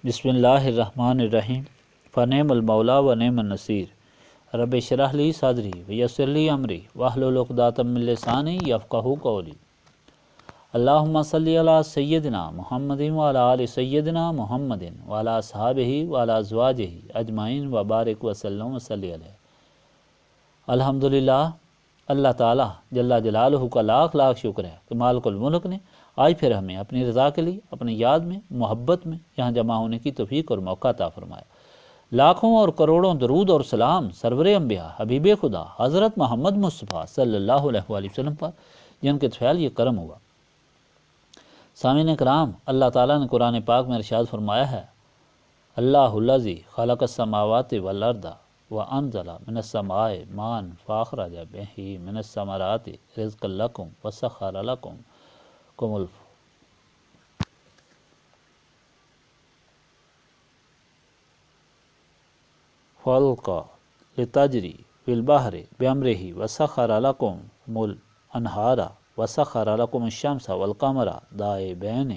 بسم اللہ الرحمن الرحیم فنعم المولا و نعم النصیر رب اشرح لی صدری ویسر لی امری واحلل عقدۃ من لسانی یفقہوا قولی اللہم صلی علی سیدنا محمد وعلی آل سیدنا محمد وعلی اصحابہ وعلی ازواجہ اجمعین وبارک وسلم وصلی علیہ۔ الحمدللہ، اللہ تعالیٰ جل جلالہ کا لاکھ لاکھ شکر ہے کہ مالک الملک نے آج پھر ہمیں اپنی رضا کے لیے اپنی یاد میں محبت میں یہاں جمع ہونے کی توفیق اور موقع عطا فرمایا۔ لاکھوں اور کروڑوں درود اور سلام سرور انبیاء حبیب خدا حضرت محمد مصطفیٰ صلی اللہ علیہ وآلہ وسلم پر، جن کے فعل یہ کرم ہوا۔ سامعین کرام، اللہ تعالیٰ نے قرآن پاک میں ارشاد فرمایا ہے، اللہ الذی خلق السماوات والارض وانزل من السماء ماء فاخرج به من الثمرات رزقا لکم وسخر لکم فلک لتجری فی البحر بامرہ وسخر لکم الانہار وسخر لکم الشمس والقمر دائبین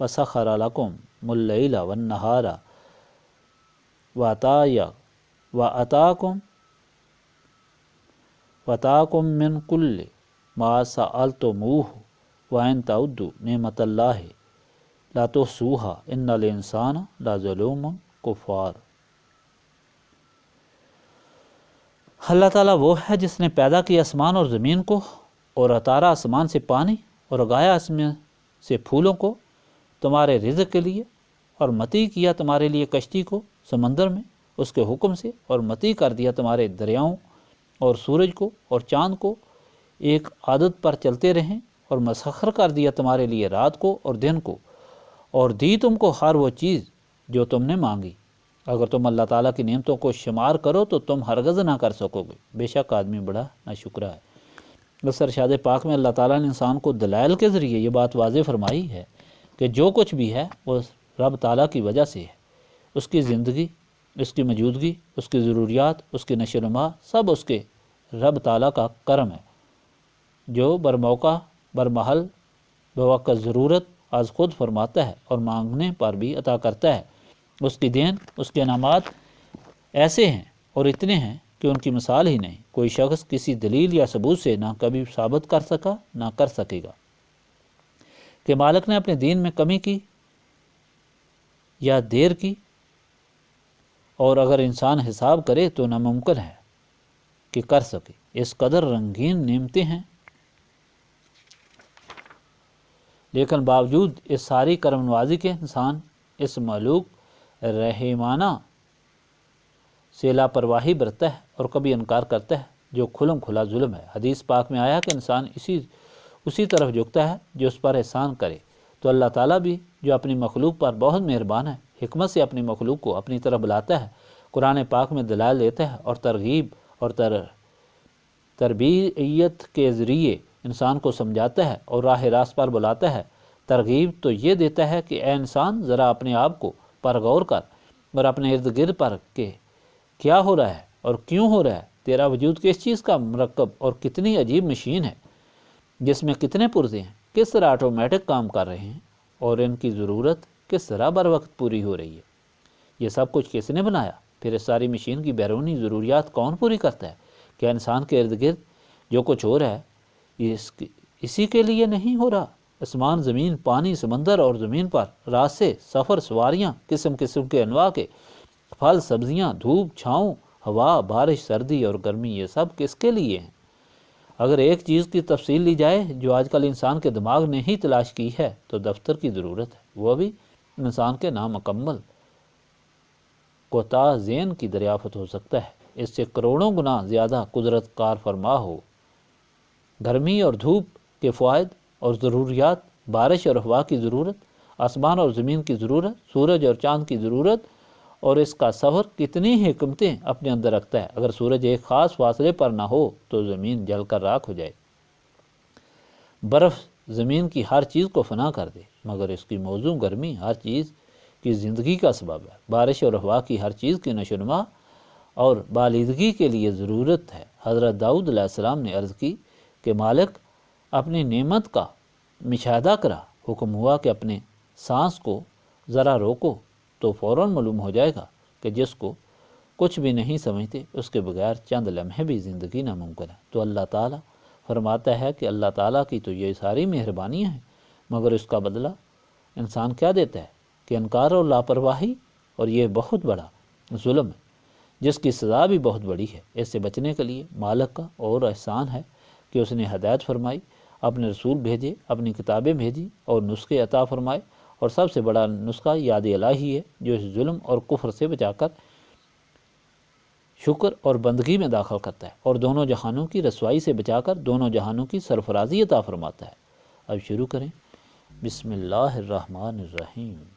وسخر لکم اللیل والنہار وآتاکم من کل ما سألتموہ وَإِن تَعُدُّوا نِعْمَتَ اللَّهِ لَا تُحْصُوهَا إِنَّ الْإِنسَانَ لَظَلُومٌ کفار۔ اللہ تعالیٰ وہ ہے جس نے پیدا کیا آسمان اور زمین کو، اور اتارا آسمان سے پانی اور اگایا اس میں سے پھولوں کو تمہارے رزق کے لیے، اور متی کیا تمہارے لیے کشتی کو سمندر میں اس کے حکم سے، اور متی کر دیا تمہارے دریاؤں اور سورج کو اور چاند کو ایک عادت پر چلتے رہیں، اور مسخر کر دیا تمہارے لیے رات کو اور دن کو، اور دی تم کو ہر وہ چیز جو تم نے مانگی۔ اگر تم اللہ تعالیٰ کی نعمتوں کو شمار کرو تو تم ہرگز نہ کر سکو گے، بے شک آدمی بڑا ناشکرا ہے۔ بس ارشاد پاک میں اللہ تعالیٰ نے انسان کو دلائل کے ذریعے یہ بات واضح فرمائی ہے کہ جو کچھ بھی ہے وہ رب تعالیٰ کی وجہ سے ہے۔ اس کی زندگی، اس کی موجودگی، اس کی ضروریات، اس کی نشو و نما سب اس کے رب تعالیٰ کا کرم ہے، جو برموقع برمحل بوقت ضرورت از خود فرماتا ہے اور مانگنے پر بھی عطا کرتا ہے۔ اس کی دین، اس کے انعامات ایسے ہیں اور اتنے ہیں کہ ان کی مثال ہی نہیں۔ کوئی شخص کسی دلیل یا ثبوت سے نہ کبھی ثابت کر سکا نہ کر سکے گا کہ مالک نے اپنے دین میں کمی کی یا دیر کی، اور اگر انسان حساب کرے تو ناممکن ہے کہ کر سکے۔ اس قدر رنگین نعمتیں ہیں، لیکن باوجود اس ساری کرم نوازی کے انسان اس مخلوق رحیمانہ سے لاپرواہی برتتا ہے اور کبھی انکار کرتا ہے، جو کھلم کھلا ظلم ہے۔ حدیث پاک میں آیا کہ انسان اسی طرف جھکتا ہے جو اس پر احسان کرے، تو اللہ تعالیٰ بھی جو اپنی مخلوق پر بہت مہربان ہے، حکمت سے اپنی مخلوق کو اپنی طرف بلاتا ہے، قرآن پاک میں دلائل دیتا ہے اور ترغیب اور تربیت کے ذریعے انسان کو سمجھاتا ہے اور راہ راست پر بلاتا ہے۔ ترغیب تو یہ دیتا ہے کہ اے انسان، ذرا اپنے آپ کو پر غور کر اور اپنے ارد گرد پر کہ کیا ہو رہا ہے اور کیوں ہو رہا ہے۔ تیرا وجود کس چیز کا مرکب اور کتنی عجیب مشین ہے، جس میں کتنے پرزے ہیں، کس طرح آٹومیٹک کام کر رہے ہیں، اور ان کی ضرورت کس طرح بر وقت پوری ہو رہی ہے۔ یہ سب کچھ کس نے بنایا؟ پھر اس ساری مشین کی بیرونی ضروریات کون پوری کرتا ہے؟ کیا انسان کے ارد گرد جو کچھ ہو رہا ہے یہ اسی کے لیے نہیں ہو رہا؟ آسمان، زمین، پانی، سمندر اور زمین پر راستے، سفر، سواریاں، قسم قسم کے انواع کے پھل، سبزیاں، دھوپ، چھاؤں، ہوا، بارش، سردی اور گرمی، یہ سب کس کے لیے ہیں؟ اگر ایک چیز کی تفصیل لی جائے جو آج کل انسان کے دماغ نے ہی تلاش کی ہے تو دفتر کی ضرورت ہے، وہ بھی انسان کے نامکمل کوتاہ ذہن کی دریافت ہو سکتا ہے۔ اس سے کروڑوں گنا زیادہ قدرت کار فرما ہو۔ گرمی اور دھوپ کے فوائد اور ضروریات، بارش اور ہوا کی ضرورت، آسمان اور زمین کی ضرورت، سورج اور چاند کی ضرورت، اور اس کا سفر کتنی حکمتیں اپنے اندر رکھتا ہے۔ اگر سورج ایک خاص فاصلے پر نہ ہو تو زمین جل کر راکھ ہو جائے، برف زمین کی ہر چیز کو فنا کر دے، مگر اس کی موزوں گرمی ہر چیز کی زندگی کا سبب ہے۔ بارش اور ہوا کی ہر چیز کی نشو و نما اور بالیدگی کے لیے ضرورت ہے۔ حضرت داؤد علیہ السلام نے عرض کی کہ مالک، اپنی نعمت کا مشاہدہ کرا۔ حکم ہوا کہ اپنے سانس کو ذرا روکو تو فوراً معلوم ہو جائے گا کہ جس کو کچھ بھی نہیں سمجھتے اس کے بغیر چند لمحے بھی زندگی ناممکن ہے۔ تو اللہ تعالیٰ فرماتا ہے کہ اللہ تعالیٰ کی تو یہ ساری مہربانیاں ہیں، مگر اس کا بدلہ انسان کیا دیتا ہے کہ انکار اور لاپرواہی، اور یہ بہت بڑا ظلم ہے جس کی سزا بھی بہت بڑی ہے۔ اس سے بچنے کے لیے مالک کا اور احسان ہے کہ اس نے ہدایت فرمائی، اپنے رسول بھیجے، اپنی کتابیں بھیجی اور نسخے عطا فرمائے، اور سب سے بڑا نسخہ یاد الہی ہے جو اس ظلم اور کفر سے بچا کر شکر اور بندگی میں داخل کرتا ہے، اور دونوں جہانوں کی رسوائی سے بچا کر دونوں جہانوں کی سرفرازی عطا فرماتا ہے۔ اب شروع کریں۔ بسم اللہ الرحمن الرحیم۔